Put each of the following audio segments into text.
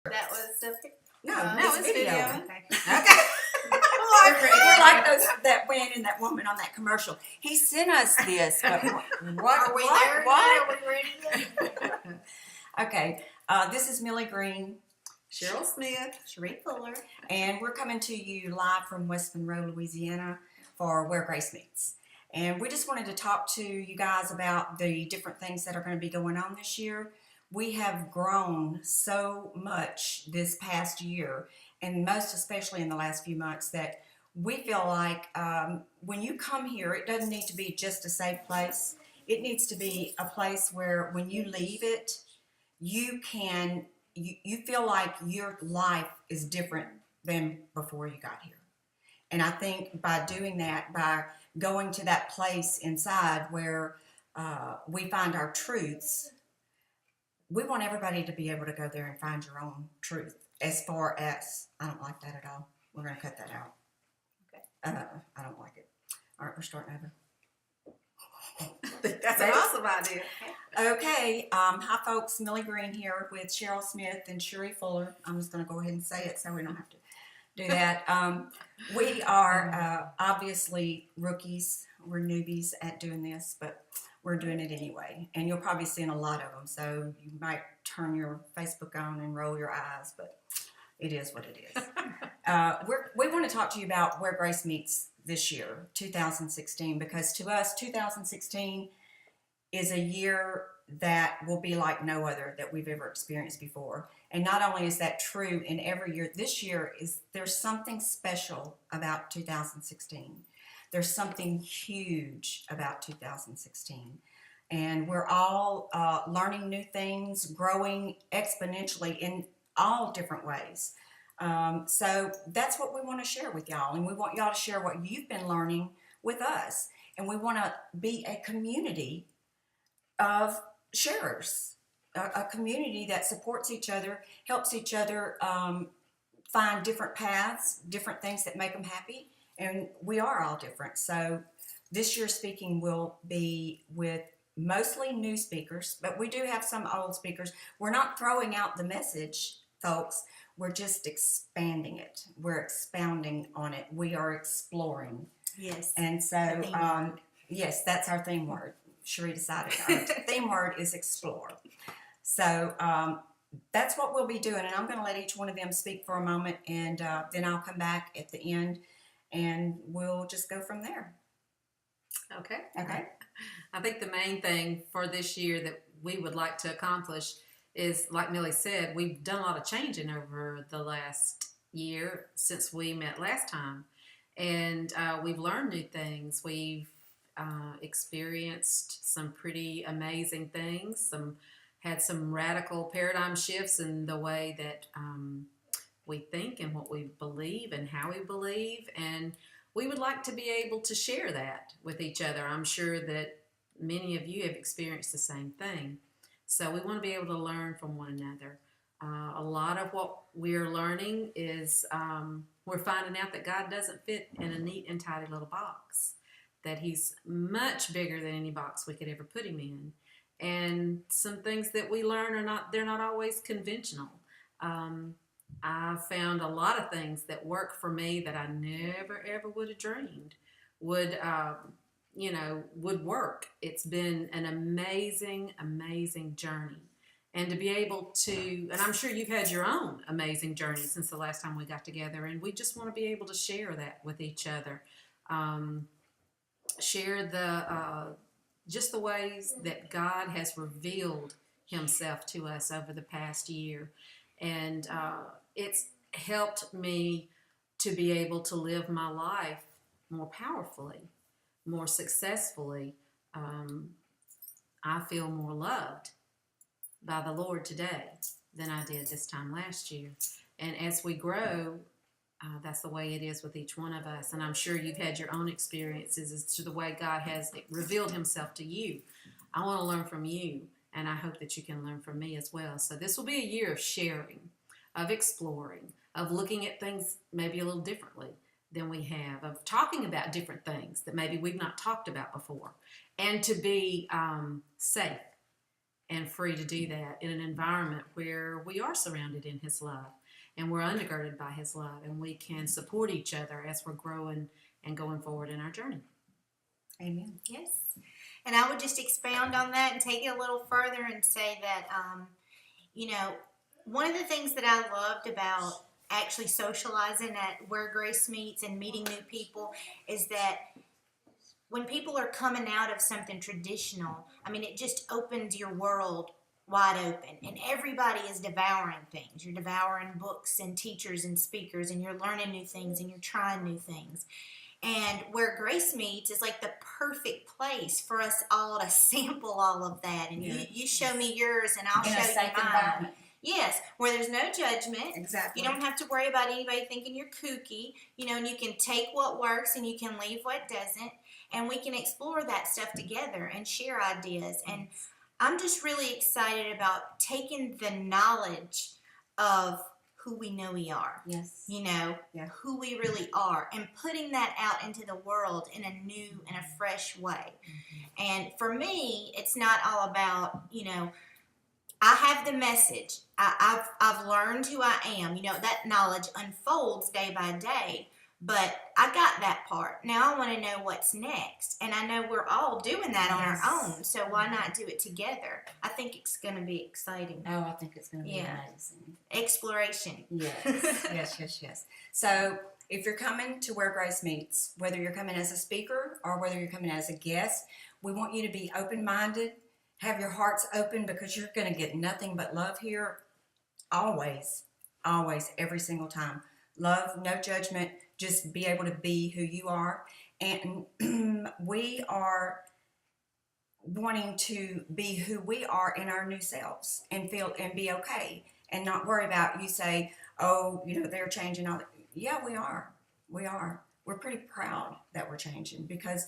That was the No, it's video. Okay. We're like that man and that woman on that commercial. He sent us this, but what? Are we what, there? What? Are we ready yet? Okay, this is Millie Green, Cheryl Smith, Sheree Fuller. and we're coming to you live from West Monroe, Louisiana for Where Grace Meets. And we just wanted to talk to you guys about the different things that are going to be going on this year. We have grown so much this past year, and most especially in the last few months, that we feel like when you come here, it doesn't need to be just a safe place. It needs to be a place where when you leave it, you feel like your life is different than before you got here. And I think by doing that, by going to that place inside where we find our truths, we want everybody to be able to go there and find your own truth. As far as, I don't like that at all. We're going to cut that out. Okay. I don't like it. All right, we're starting over. That's an awesome idea. Okay, hi folks, Millie Green here with Cheryl Smith and Sheree Fuller. I'm just going to go ahead and say it so we don't have to do that. We are obviously rookies. We're newbies at doing this, but we're doing it anyway. And you'll probably see a lot of them, so you might turn your Facebook on and roll your eyes, but it is what it is. We want to talk to you about Where Grace Meets this year, 2016, because to us, 2016 is a year that will be like no other that we've ever experienced before. And not only is that true in every year, this year there's something special about 2016. There's something huge about 2016. And we're all learning new things, growing exponentially in all different ways. So that's what we want to share with y'all. And we want y'all to share what you've been learning with us. And we want to be a community of sharers, a community that supports each other, helps each other find different paths, different things that make them happy. And we are all different. So this year's speaking will be with mostly new speakers, but we do have some old speakers. We're not throwing out the message, folks. We're just expanding it. We're expounding on it. We are exploring. Yes. And so, yes, that's our theme word. Sheree decided our theme word is explore. So that's what we'll be doing. And I'm going to let each one of them speak for a moment, and then I'll come back at the end, and we'll just go from there. Okay. Okay. I think the main thing for this year that we would like to accomplish is, like Millie said, we've done a lot of changing over the last year since we met last time. And we've learned new things. We've experienced some pretty amazing things, had some radical paradigm shifts in the way that we think and what we believe and how we believe. And we would like to be able to share that with each other. I'm sure that many of you have experienced the same thing. So we want to be able to learn from one another. A lot of what we're learning is we're finding out that God doesn't fit in a neat and tidy little box, that he's much bigger than any box we could ever put him in. And some things that we learn they're not always conventional. I found a lot of things that work for me that I never ever would have dreamed would work. It's been an amazing, amazing journey. And to be able to, and I'm sure you've had your own amazing journey since the last time we got together, and we just want to be able to share that with each other. Share just the ways that God has revealed himself to us over the past year. And it's helped me to be able to live my life more powerfully, more successfully. I feel more loved by the Lord today than I did this time last year. And as we grow, that's the way it is with each one of us. And I'm sure you've had your own experiences as to the way God has revealed himself to you. I want to learn from you, and I hope that you can learn from me as well. So this will be a year of sharing, of exploring, of looking at things maybe a little differently than we have, of talking about different things that maybe we've not talked about before, and to be safe and free to do that in an environment where we are surrounded in His love and we're undergirded by His love and we can support each other as we're growing and going forward in our journey. Amen. Yes. And I would just expound on that and take it a little further and say that, one of the things that I loved about actually socializing at Where Grace Meets and meeting new people is that when people are coming out of something traditional, it just opens your world wide open, and everybody is devouring things. You're devouring books and teachers and speakers, and you're learning new things and you're trying new things. And Where Grace Meets is like the perfect place for us all to sample all of that. And you show me yours, and I'll In a show you safe mine. environment. Yes, where there's no judgment. Exactly. You don't have to worry about anybody thinking you're kooky, and you can take what works and you can leave what doesn't, and we can explore that stuff together and share ideas. And I'm just really excited about taking the knowledge of who we know we are, Yes. who we really are, and putting that out into the world in a new and a fresh way. And for me, it's not all about, I have the message. I've learned who I am. That knowledge unfolds day by day. But I got that part. Now I want to know what's next. And I know we're all doing that on our own. So why not do it together? I think it's going to be exciting. Oh, I think it's going to be amazing. Exploration. Yes. So if you're coming to Where Grace Meets, whether you're coming as a speaker or whether you're coming as a guest, we want you to be open-minded. Have your hearts open, because you're going to get nothing but love here. Always, every single time. Love, no judgment. Just be able to be who you are. And we are wanting to be who we are in our new selves and feel and be okay and not worry about, you say, oh, they're changing all that. Yeah, we are. We're pretty proud that we're changing, because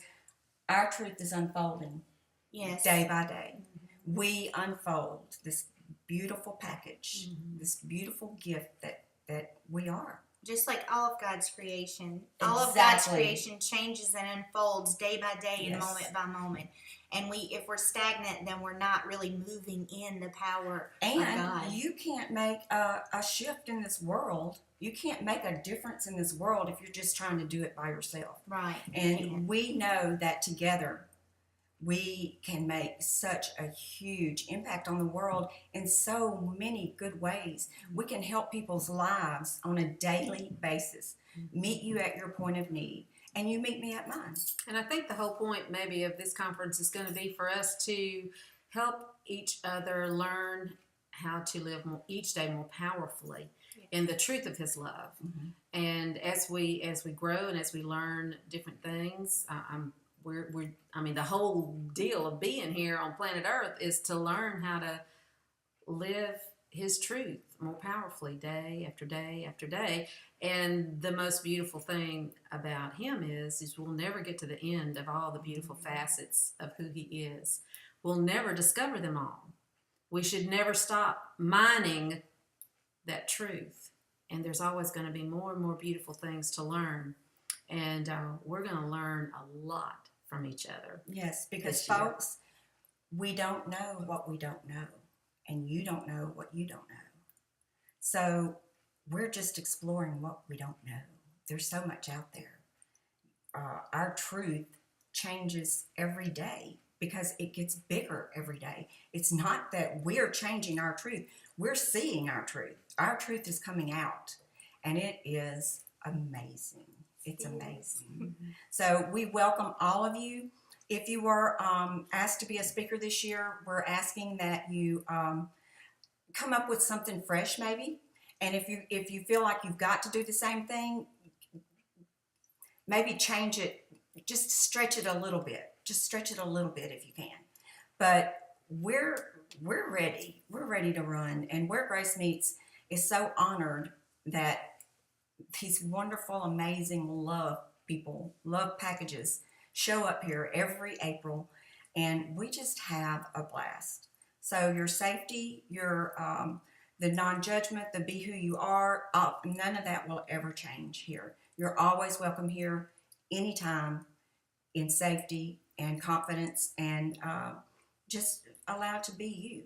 our truth is unfolding. Yes. Day by day. We unfold this beautiful package, this beautiful gift that we are. Just like all of God's creation. All of God's Exactly. creation changes and unfolds day by day and Yes. moment by moment. And if we're stagnant, then we're not really moving in the power of God. And you can't make a shift in this world. You can't make a difference in this world if you're just trying to do it by yourself. Right. And we know that together we can make such a huge impact on the world in so many good ways. We can help people's lives on a daily basis. Meet you at your point of need, and you meet me at mine. And I think the whole point maybe of this conference is going to be for us to help each other learn how to live each day more powerfully in the truth of His love. And as we grow and as we learn different things, the whole deal of being here on planet Earth is to learn how to live His truth more powerfully day after day after day. And the most beautiful thing about Him is we'll never get to the end of all the beautiful facets of who He is. We'll never discover them all. We should never stop mining that truth. And there's always going to be more and more beautiful things to learn. And we're going to learn a lot from each other. Yes, because this year. folks, we don't know what we don't know, and you don't know what you don't know. So we're just exploring what we don't know. There's so much out there. Our truth changes every day because it gets bigger every day. It's not that we're changing our truth. We're seeing our truth. Our truth is coming out, and it is amazing. It's amazing. So we welcome all of you. If you were asked to be a speaker this year, we're asking that you come up with something fresh maybe. And if you feel like you've got to do the same thing, maybe change it, just stretch it a little bit. Just stretch it a little bit if you can. But we're ready. We're ready to run. And Where Grace Meets is so honored that these wonderful, amazing love people, love packages show up here every April, and we just have a blast. So your safety, your the non-judgment, the be who you are, none of that will ever change here. You're always welcome here anytime in safety and confidence, and just allowed to be you.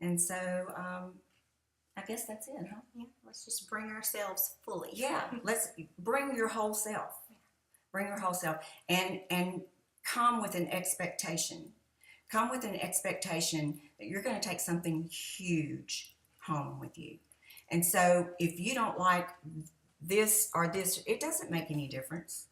And so I guess that's it, huh? Yeah, let's just bring ourselves fully. Yeah, let's bring your whole self. Bring your whole self and come with an expectation. Come with an expectation that you're going to take something huge home with you. And so if you don't like this or this, it doesn't make any difference.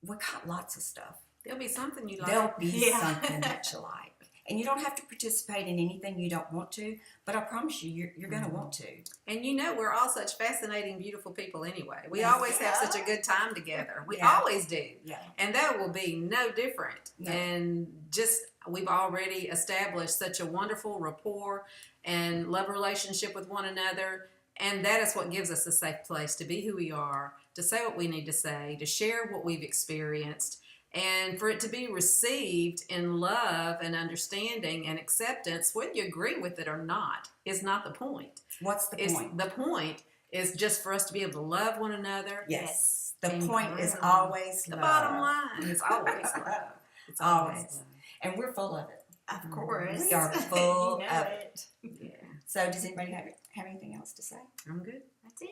We got lots of stuff. There'll be something you like. There'll be Yeah. something that you like. And you don't have to participate in anything you don't want to, but I promise you, you're going to want to. And you know, we're all such fascinating, beautiful people anyway. We Yes. always have such a good time together. We Yeah. always do. Yeah. And that will be no different. No. And just, we've already established such a wonderful rapport and love relationship with one another. And that is what gives us a safe place to be who we are, to say what we need to say, to share what we've experienced, and for it to be received in love and understanding and acceptance, whether you agree with it or not, is not the point. What's the point? The point is just for us to be able to love one another. Yes. The And point is grow. always The love. bottom line is always love. It's always Always. love. And we're full of it. Of course. We are full You know of it. Yeah, So does anybody have anything else to say? I'm good. That's it.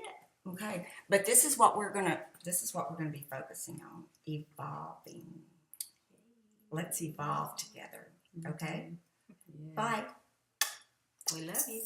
Okay. But this is what we're gonna be focusing on. Evolving. Let's evolve together. Okay? Yeah. Bye. We love you.